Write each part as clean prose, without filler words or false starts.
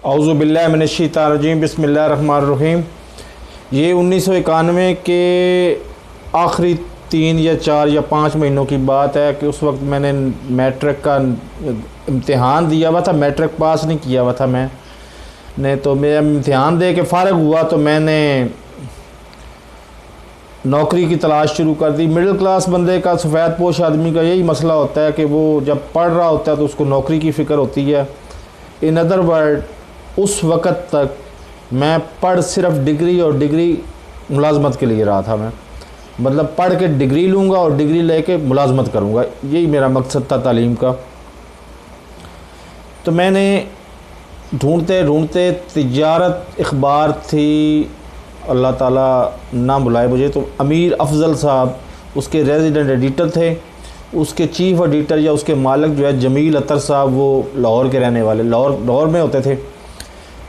औज़ु बिल्लाहि मिनश्शैतानिर्रजीम बिस्मिल्लाहिर्रहमानिर्रहीम। ये 1991 के आखिरी 3 या 4 या 5 महीनों की बात है कि उस वक्त मैंने मैट्रिक का इम्तिहान दिया हुआ था। मैट्रिक पास नहीं किया हुआ था मैंने, तो मैं इम्तिहान दे के फ़ारिग हुआ तो मैंने नौकरी की तलाश शुरू कर दी। मिडिल क्लास बंदे का, सफ़ेद पोश आदमी का यही मसला होता है कि वो जब पढ़ रहा होता है तो उसको नौकरी की फ़िक्र होती है। इन अदर वर्ड, उस वक़्त तक मैं पढ़ सिर्फ डिग्री और डिग्री मुलाजमत के लिए रहा था। मैं मतलब पढ़ के डिग्री लूँगा और डिग्री लेके मुलाजमत करूँगा, यही मेरा मकसद था तालीम का। तो मैंने ढूंढते ढूंढते तिजारत अखबार थी, अल्लाह ताला ना बुलाए मुझे, तो अमीर अफजल साहब उसके रेजिडेंट एडिटर थे। उसके चीफ़ एडिटर या उसके मालिक जो है जमील अतर साहब, वो लाहौर के रहने वाले, लाहौर में होते थे।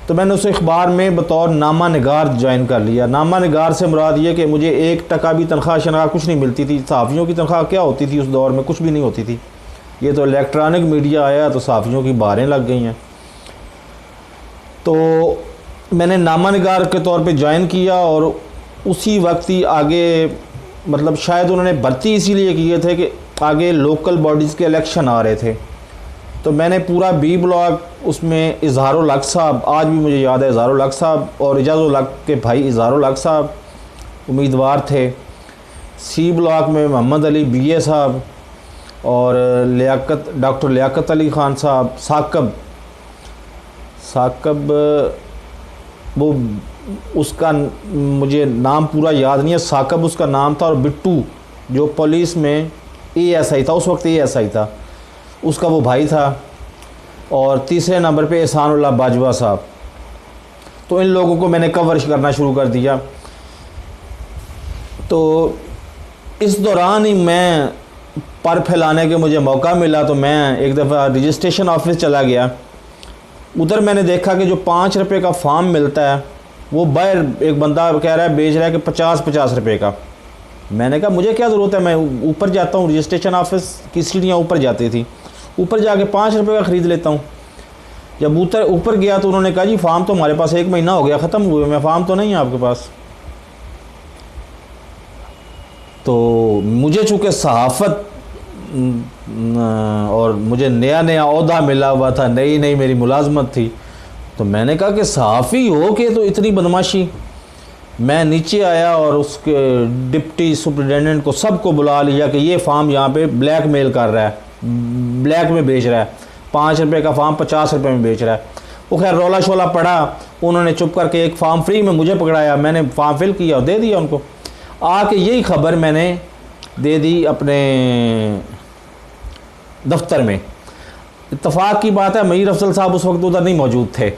तो मैंने उस अखबार में बतौर नामा निगार ज्वाइन कर लिया। नामा निगार से मुराद ये कि मुझे 1 टका भी तनख्वाह शनख्वाह कुछ नहीं मिलती थी। सहाफ़ियों की तनख्वाह क्या होती थी उस दौर में? कुछ भी नहीं होती थी। ये तो इलेक्ट्रॉनिक मीडिया आया तो सहाफ़ियों की बारें लग गई हैं। तो मैंने नामा निगार के तौर पे ज्वाइन किया और उसी वक्त ही आगे, मतलब शायद उन्होंने भर्ती इसीलिए किए थे कि आगे लोकल बॉडीज़ के इलेक्शन आ रहे थे। तो मैंने पूरा बी ब्लॉक, उसमें इज़हारुल हक साहब, आज भी मुझे याद है, इज़हारुल हक साहब और इजाज़ुल हक के भाई इज़हारुल हक साहब उम्मीदवार थे। सी ब्लॉक में मोहम्मद अली BA साहब और डॉक्टर लियाकत अली ख़ान साहब, साकब वो उसका मुझे नाम पूरा याद नहीं है, साकब उसका नाम था। और बिट्टू जो पुलिस में ASI था, उस वक्त ASI था, उसका वो भाई था। और तीसरे नंबर पे एहसानुल्लाह बाजवा साहब। तो इन लोगों को मैंने कवर करना शुरू कर दिया। तो इस दौरान ही मैं पर फैलाने के मुझे मौका मिला, तो मैं एक दफ़ा रजिस्ट्रेशन ऑफिस चला गया। उधर मैंने देखा कि जो 5 रुपये का फॉर्म मिलता है वो बाहर एक बंदा कह रहा है, बेच रहा है कि 50-50 रुपये का। मैंने कहा मुझे क्या ज़रूरत है, मैं ऊपर जाता हूँ, रजिस्ट्रेशन ऑफिस की सीढ़ियाँ ऊपर जाती थी, ऊपर जाके 5 रुपये का ख़रीद लेता हूँ। जब ऊपर गया तो उन्होंने कहा जी फार्म तो हमारे पास 1 महीना हो गया ख़त्म हुए, मैं फ़ार्म तो नहीं है आपके पास। तो मुझे चूँकि सहाफ़त और मुझे नया नया ओहदा मिला हुआ था, नई नई मेरी मुलाजमत थी, तो मैंने कहा कि सहाफ़ी हो के तो इतनी बदमाशी। मैं नीचे आया और उसके डिप्टी सुपरिटेंडेंट को सबको बुला लिया कि ये फार्म यहाँ पे ब्लैक मेल कर रहा है, ब्लैक में बेच रहा है, 5 रुपये का फार्म 50 रुपये में बेच रहा है। वो खैर रोला शोला पड़ा, उन्होंने चुप करके एक फ़ार्म फ्री में मुझे पकड़ाया। मैंने फ़ार्म फिल किया और दे दिया उनको। आके यही खबर मैंने दे दी अपने दफ्तर में। इत्तफाक की बात है, अमीर अफजल साहब उस वक्त उधर नहीं मौजूद थे।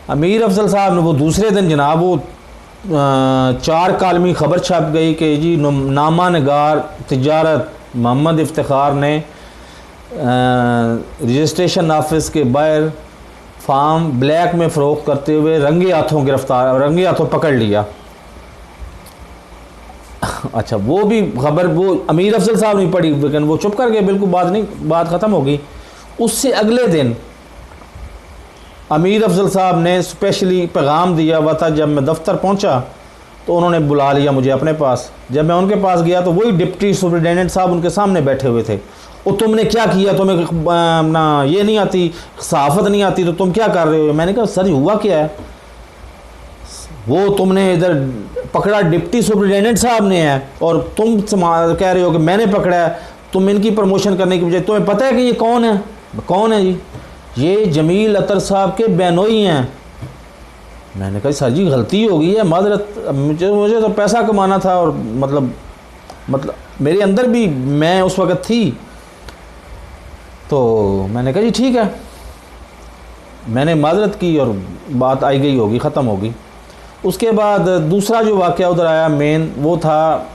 अमीर अफजल साहब ने वो दूसरे दिन जनाब वो 4 कालमी ख़बर छप गई कि जी नामा निगार तिजारत मोहम्मद इफ्तिखार ने रजिस्ट्रेशन ऑफिस के बाहर फार्म ब्लैक में फ़रोख्त करते हुए रंगे हाथों पकड़ लिया। अच्छा, वो भी खबर वो अमीर अफजल साहब नहीं पढ़ी, लेकिन वो चुप कर गए, बिल्कुल बात ख़त्म हो गई। उससे अगले दिन अमीर अफजल साहब ने स्पेशली पैगाम दिया हुआ था। जब मैं दफ्तर पहुंचा तो उन्होंने बुला लिया मुझे अपने पास। जब मैं उनके पास गया तो वही डिप्टी सुपरिटेंडेंट साहब उनके सामने बैठे हुए थे। वो तुमने क्या किया, तुम्हें ना ये नहीं आती, सहाफ़त नहीं आती, तो तुम क्या कर रहे हो? मैंने कहा सर हुआ क्या है? वो तुमने इधर पकड़ा डिप्टी सुपरिटेंडेंट साहब ने है और तुम कह रहे हो कि मैंने पकड़ा है। तुम इनकी प्रमोशन करने की बजाय, तुम्हें पता है कि ये कौन है? कौन है जी? ये जमील अतर साहब के बहनोई हैं। मैंने कहा सर जी गलती हो गई है, माजरत, मुझे तो पैसा कमाना था और मतलब मेरे अंदर भी मैं उस वक़्त थी। तो मैंने कहा जी ठीक है, मैंने माजरत की और बात आई गई होगी, ख़त्म होगी। उसके बाद दूसरा जो वाक़या उधर आया मेन, वो था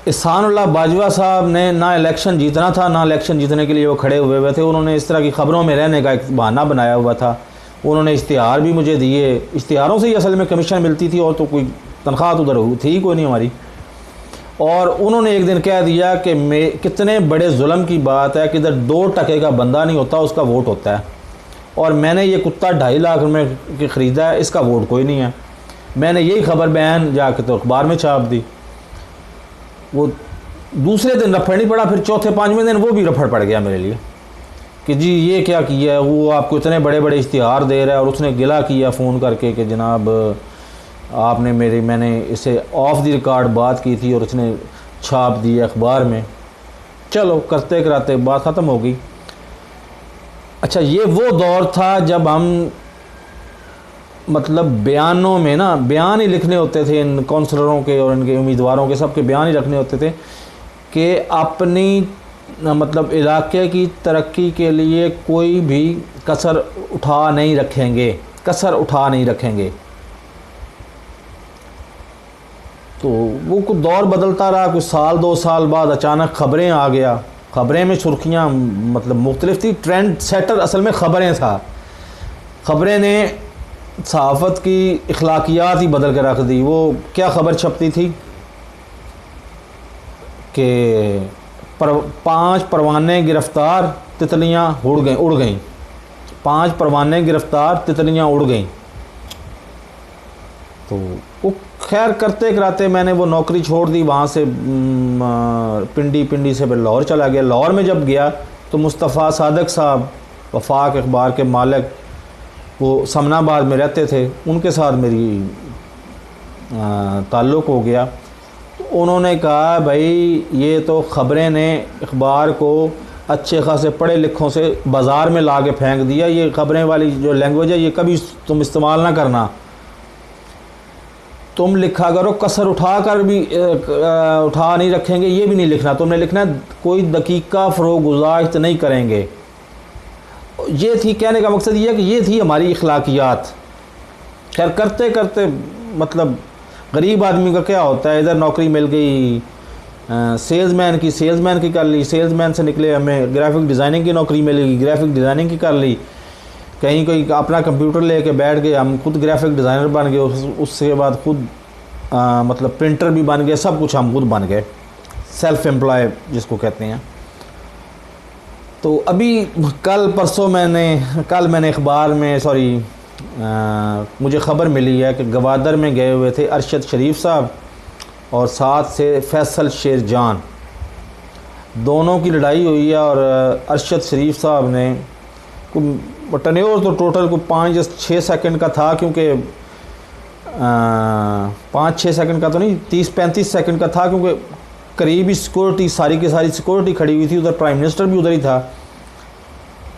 एहसानुल्लाह बाजवा साहब ने ना इलेक्शन जीतना था, ना इलेक्शन जीतने के लिए वो खड़े हुए थे। उन्होंने इस तरह की ख़बरों में रहने का एक बहाना बनाया हुआ था। उन्होंने इश्तिहार भी मुझे दिए, इश्तिहारों से ही असल में कमीशन मिलती थी और तो कोई तनख्वाह तो उधर थी कोई नहीं हमारी। और उन्होंने एक दिन कह दिया कि कितने बड़े जुल्म की बात है कि इधर 2 टके का बंदा नहीं होता, उसका वोट होता है। और मैंने ये कुत्ता 2.5 लाख रुपये के ख़रीदा है, इसका वोट कोई नहीं है। मैंने यही खबर बयान जाके तो अखबार में छाप दी। वो दूसरे दिन रफड़ नहीं पड़ा, फिर चौथे पाँचवें दिन वो भी रफड़ पड़ गया मेरे लिए कि जी ये क्या किया है, वो आपको इतने बड़े बड़े इश्तिहार दे रहा है। और उसने गिला किया फ़ोन करके कि जनाब आपने मैंने इसे ऑफ द रिकॉर्ड बात की थी और उसने छाप दी अखबार में। चलो करते कराते बात ख़त्म हो गई। अच्छा, ये वो दौर था जब हम मतलब बयानों में ना बयान ही लिखने होते थे, इन काउंसलरों के और इनके उम्मीदवारों के सबके बयान ही रखने होते थे कि अपनी मतलब इलाके की तरक्की के लिए कोई भी कसर उठा नहीं रखेंगे। तो वो कुछ दौर बदलता रहा। कुछ साल 2 साल बाद अचानक ख़बरें आ गया। ख़बरें में सुर्खियाँ मतलब मुख्तलिफ थी। ट्रेंड सेटर असल में ख़बरें था। ख़बरें ने सहाफ़त की अखलाकियात ही बदल कर रख दी। वो क्या ख़बर छपती थी कि 5 परवाने गिरफ़्तार, तितलियाँ उड़ गईं। 5 परवाने गिरफ़्तार, तितलियाँ उड़ गईं। तो वो खैर करते कराते मैंने वो नौकरी छोड़ दी। वहाँ से पिंडी से फिर लाहौर चला गया। लाहौर में जब गया तो मुस्तफ़ा सादक साहब, वफाक अखबार के मालिक, वो समनाबाद में रहते थे, उनके साथ मेरी ताल्लुक़ हो गया। तो उन्होंने कहा भाई ये तो ख़बरें ने अखबार को अच्छे खासे पढ़े लिखों से बाज़ार में ला के फेंक दिया। ये ख़बरें वाली जो लैंग्वेज है ये कभी तुम इस्तेमाल ना करना। तुम लिखा करो कसर उठा कर भी उठा नहीं रखेंगे, ये भी नहीं लिखना। तुमने लिखना कोई दकीका फ़रोग़ गुज़ाश्त नहीं करेंगे। ये थी, कहने का मकसद ये है कि ये थी हमारी अखलाकियात। खैर करते करते मतलब गरीब आदमी का क्या होता है, इधर नौकरी मिल गई सेल्समैन की कर ली। सेल्समैन से निकले हमें ग्राफिक डिज़ाइनिंग की नौकरी मिलेगी, ग्राफिक डिज़ाइनिंग की कर ली। कहीं कोई अपना कंप्यूटर लेके बैठ गए, हम खुद ग्राफिक डिज़ाइनर बन गए। उसके बाद खुद मतलब प्रिंटर भी बन गए। सब कुछ हम खुद बन गए, सेल्फ एम्प्लॉय जिसको कहते हैं। तो अभी कल मैंने अखबार में मुझे ख़बर मिली है कि गवादर में गए हुए थे अरशद शरीफ साहब और साथ से फैसल शेर जान, दोनों की लड़ाई हुई है। और अरशद शरीफ साहब ने टर्नओवर तो टोटल को 5-6 सेकंड का था, क्योंकि 5-6 सेकंड का तो नहीं, 30-35 सेकंड का था, क्योंकि करीबी सिक्योरिटी सारी की सारी सिक्योरिटी खड़ी हुई थी। उधर प्राइम मिनिस्टर भी उधर ही था।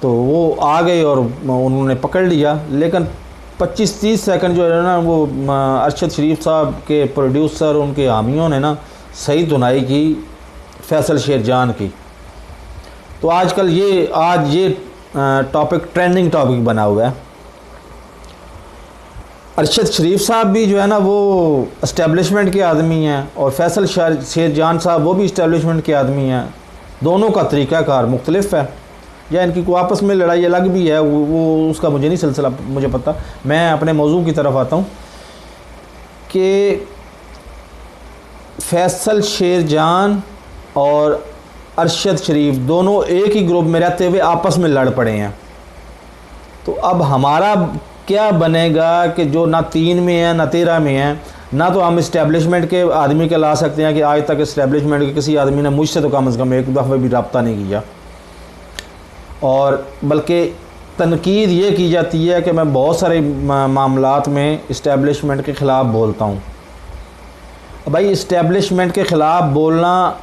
तो वो आ गए और उन्होंने पकड़ लिया। लेकिन 25-30 सेकंड जो है ना, वो अरशद शरीफ साहब के प्रोड्यूसर, उनके हामियों ने ना सही धुनाई की फैसल शेर जान की। तो आजकल ये टॉपिक ट्रेंडिंग टॉपिक बना हुआ है। अरशद शरीफ साहब भी जो है ना वो इस्टेब्लिशमेंट के आदमी हैं और फैसल शेर जान साहब वो भी इस्टेब्लिशमेंट के आदमी हैं। दोनों का तरीक़ाकार मुख्तलिफ है, या इनकी कोई आपस में लड़ाई अलग भी है, वो उसका मुझे नहीं सिलसिला मुझे पता। मैं अपने मौजू की तरफ आता हूँ कि फैसल शेर जान और अरशद शरीफ दोनों एक ही ग्रुप में रहते हुए आपस में लड़ पड़े हैं। तो अब हमारा क्या बनेगा कि जो ना 3 में है ना 13 में है, ना तो हम इस्टेब्लिशमेंट के आदमी के ला सकते हैं कि आज तक इस्टेब्लिशमेंट के किसी आदमी ने मुझसे तो कम से कम एक दफ़ा भी रब्ता नहीं किया। और बल्कि तनकीद ये की जाती है कि मैं बहुत सारे मामलात में इस्टेब्लिशमेंट के ख़िलाफ़ बोलता हूँ। भाई इस्टेब्लिशमेंट के ख़िलाफ़ बोलना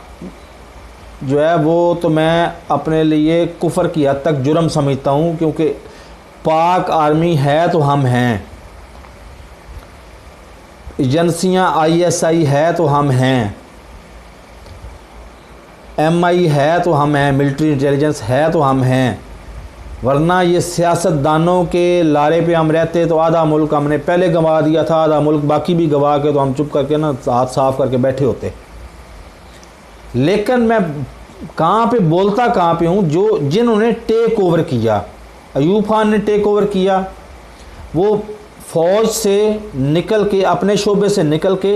जो है वो तो मैं अपने लिए कुफर की हद तक जुर्म समझता हूँ, क्योंकि पाक आर्मी है तो हम हैं, एजेंसियाँ ISI है तो हम हैं, MI है तो हम हैं, मिलिट्री इंटेलिजेंस है तो हम हैं। वरना ये सियासतदानों के लारे पे हम रहते तो आधा मुल्क हमने पहले गंवा दिया था, आधा मुल्क बाकी भी गंवा के तो हम चुप करके ना हाथ साफ करके बैठे होते। लेकिन मैं कहाँ पे बोलता कहाँ पे हूँ, जिन्होंने टेक ओवर किया। अयूब खान ने टेक ओवर किया, वो फ़ौज से निकल के अपने शोबे से निकल के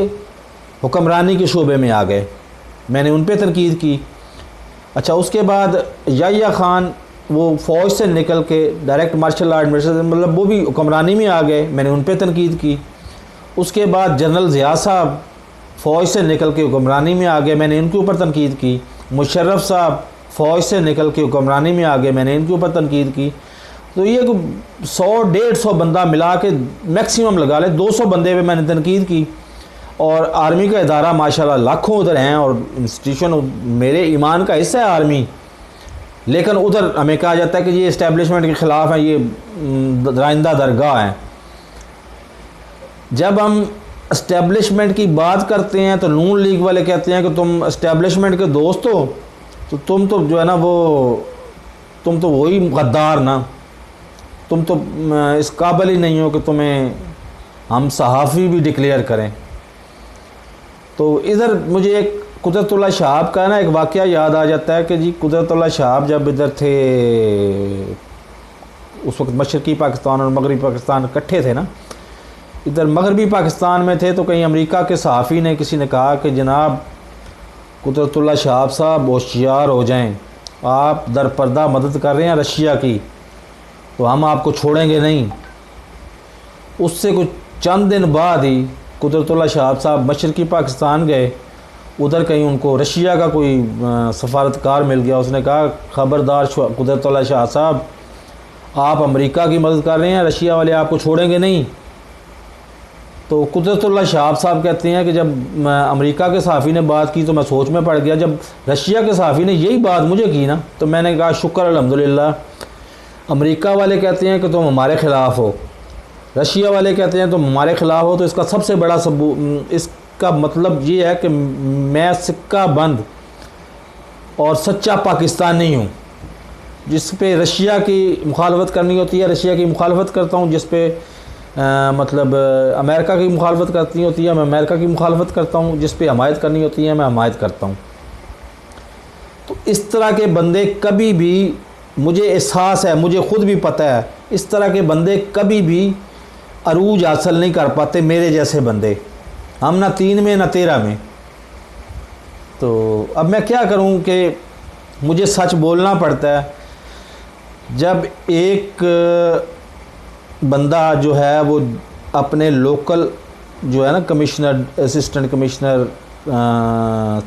हुक्मरानी के शोबे में आ गए, मैंने उन पे तनकीद की। अच्छा, उसके बाद याह्या खान वो फ़ौज से निकल के डायरेक्ट मार्शल आर्ट एडमिनिस्ट्रेशन, मतलब वो भी हुक्मरानी में आ गए, मैंने उन पर तनकीद की। उसके बाद जनरल ज़िया साहब फ़ौज से निकल के हुक्मरानी में आ गए, मैंने इनके ऊपर तनकीद की। मुशर्रफ साहब फ़ौज से निकल के हुक्मरानी में आ गए, मैंने इनके ऊपर तनकीद की। तो ये 100-150 बंदा मिला के मैक्सिमम लगा ले 200 बंदे पे मैंने तनकीद की। और आर्मी का इदारा माशाल्लाह लाखों उधर हैं और इंस्टीट्यूशन मेरे ईमान का हिस्सा है आर्मी, लेकिन उधर हमें कहा जाता है कि ये इस्टेब्लिशमेंट के ख़िलाफ़ है, ये राइंदा दरगाह है। जब हम इस्टेब्लिशमेंट की बात करते हैं तो नून लीग वाले कहते हैं कि तुम इस्टेब्लिशमेंट के दोस्त हो, तो तुम तो जो है ना वो तुम तो वही गद्दार ना, तुम तो इस काबिल ही नहीं हो कि तुम्हें हम सहाफ़ी भी डिक्लेयर करें। तो इधर मुझे एक कुदरतुल्लाह शहाब का ना एक वाक़या याद आ जाता है कि जी कुदरतुल्लाह शहाब जब इधर थे, उस वक्त मशरक़ी पाकिस्तान और मगरबी पाकिस्तान इकट्ठे थे ना, इधर मगरबी पाकिस्तान में थे तो कहीं अमेरिका के सहाफ़ी ने किसी ने कहा कि जनाब कुदरतुल्लाह शहाब साहब होशियार हो जाएं, आप दरपर्दा मदद कर रहे हैं रशिया की, तो हम आपको छोड़ेंगे नहीं। उससे कुछ चंद दिन बाद ही कुदरतुल्लाह शहाब साहब मशरक़ी पाकिस्तान गए, उधर कहीं उनको रशिया का कोई सफारतकार मिल गया, उसने कहा ख़बरदार कुदरतुल्लाह शाह साहब, आप अमेरिका की मदद कर रहे हैं, रशिया वाले आपको छोड़ेंगे नहीं। तो कुदरतुल्लाह शहाब साहब कहते हैं कि जब अमेरिका के सहाफ़ी ने बात की तो मैं सोच में पड़ गया। जब रशिया के सहाफ़ी ने यही बात मुझे की ना, तो मैंने कहा शुक्र अल्हम्दुलिल्लाह, अमेरिका वाले कहते हैं कि तुम हमारे ख़िलाफ़ हो, रशिया वाले कहते हैं तुम हमारे ख़िलाफ़ हो, तो इसका सबसे बड़ा सबूत, इसका मतलब ये है कि मैं सिक्का बंद और सच्चा पाकिस्तानी हूँ। जिस पे रशिया की मुखालफत करनी होती है रशिया की मुखालफत करता हूँ, जिस पे मतलब अमेरिका की मुखालफत करनी होती है मैं अमेरिका की मुखालफत करता हूँ, जिस पे हमायत करनी होती है मैं हमायत करता हूँ। तो इस तरह के बंदे कभी भी, मुझे एहसास है, मुझे ख़ुद भी पता है, इस तरह के बंदे कभी भी अरूज हासिल नहीं कर पाते, मेरे जैसे बंदे। हम ना 3 में ना 13 में। तो अब मैं क्या करूं कि मुझे सच बोलना पड़ता है। जब एक बंदा जो है वो अपने लोकल जो है ना कमिश्नर, असिस्टेंट कमिश्नर,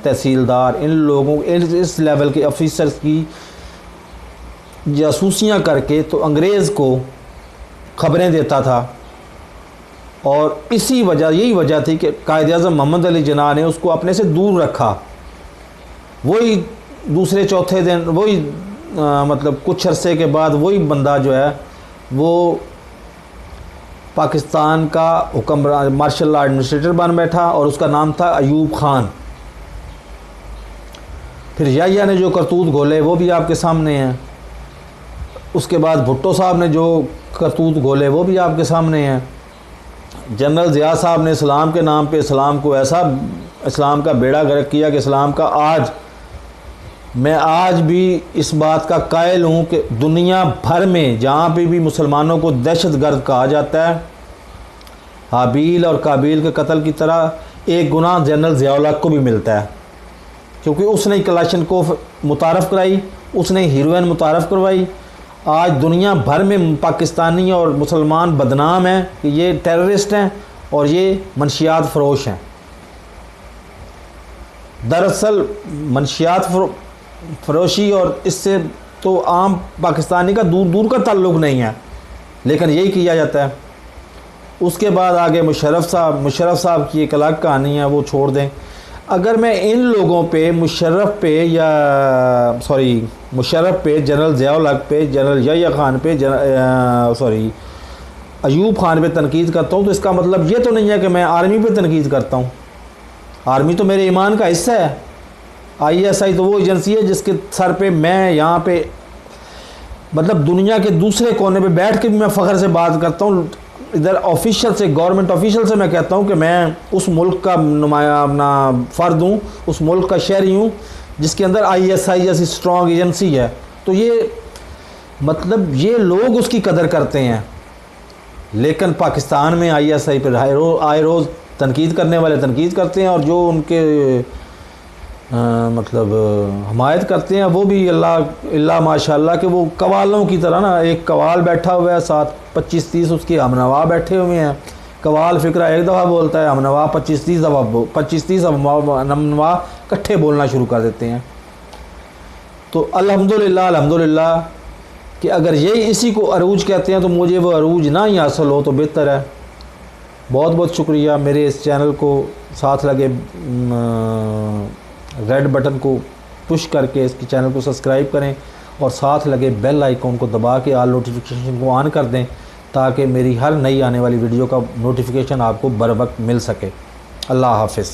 तहसीलदार, इन लोगों, इस लेवल के ऑफिसर्स की जासूसियां करके तो अंग्रेज़ को ख़बरें देता था, और इसी वजह, यही वजह थी कि कायद-ए-आज़म मोहम्मद अली जिन्ना ने उसको अपने से दूर रखा। वही दूसरे चौथे दिन वही मतलब कुछ अरसे के बाद वही बंदा जो है वो पाकिस्तान का हुक्मरान, मार्शल लॉ एडमिनिस्ट्रेटर बन बैठा, और उसका नाम था अयूब खान। फिर याहिया ने जो करतूत घोले वो भी आपके सामने हैं। उसके बाद भुट्टो साहब ने जो करतूत घोले वो भी आपके सामने हैं। जनरल ज़िया साहब ने इस्लाम के नाम पे इस्लाम को ऐसा, इस्लाम का बेड़ा गर्क किया कि इस्लाम का मैं आज भी इस बात का कायल हूँ कि दुनिया भर में जहाँ पे भी मुसलमानों को दहशतगर्द कहा जाता है, हाबील और काबील के कत्ल की तरह एक गुनाह जनरल ज़िया को भी मिलता है, क्योंकि उसने कलाशनकोव मुतारफ़ कराई, उसने हीरोइन मुतारफ़ करवाई। आज दुनिया भर में पाकिस्तानी और मुसलमान बदनाम हैं कि ये टेररिस्ट हैं और ये मनशियात फ़रोश हैं। दरअसल मनशियात फ़रोशी और इससे तो आम पाकिस्तानी का दूर दूर का ताल्लुक़ नहीं है, लेकिन यही किया जाता है। उसके बाद आगे मुशर्रफ साहब की एक अलग कहानी है, वो छोड़ दें। अगर मैं इन लोगों पे मुशर्रफ पे जनरल ज़िया पे, जनरल याहिया खान पे, अयूब खान पे तनकीद करता हूँ, तो इसका मतलब ये तो नहीं है कि मैं आर्मी पे तनकीद करता हूँ। आर्मी तो मेरे ईमान का हिस्सा है। ISI तो वो एजेंसी है जिसके सर पे मैं यहाँ पे मतलब दुनिया के दूसरे कोने पे बैठ के भी मैं फ़ख्र से बात करता हूँ। इधर ऑफिशियल से, गवर्नमेंट ऑफिशियल से मैं कहता हूँ कि मैं उस मुल्क का नुमाया अपना फ़र्द हूँ, उस मुल्क का शहरी हूँ जिसके अंदर ISI जैसी स्ट्रॉन्ग एजेंसी है। तो ये मतलब ये लोग उसकी कदर करते हैं, लेकिन पाकिस्तान में ISI पर आए रोज़ तनकीद करने वाले तनकीद करते हैं, और जो उनके मतलब हमायत करते हैं, वो भी अल्लाह माशाल्लाह कि वो कवालों की तरह ना, एक कवाल बैठा हुआ है साथ 25-30 उसके हमनवा बैठे हुए हैं। कवाल फ़िक्रा एक दफ़ा बोलता है, हमनवा 25-30 हमनवा इकट्ठे बोलना शुरू कर देते हैं। तो अल्हम्दुलिल्लाह अल्हम्दुलिल्लाह कि अगर यही इसी को अरूज कहते हैं तो मुझे वो अरूज ना ही हासिल हो तो बेहतर है। बहुत बहुत शुक्रिया। मेरे इस चैनल को साथ लगे रेड बटन को पुश करके इसके चैनल को सब्सक्राइब करें और साथ लगे बेल आइकॉन को दबा के ऑल नोटिफिकेशन को ऑन कर दें ताकि मेरी हर नई आने वाली वीडियो का नोटिफिकेशन आपको बर वक्त मिल सके। अल्लाह हाफ़िज़।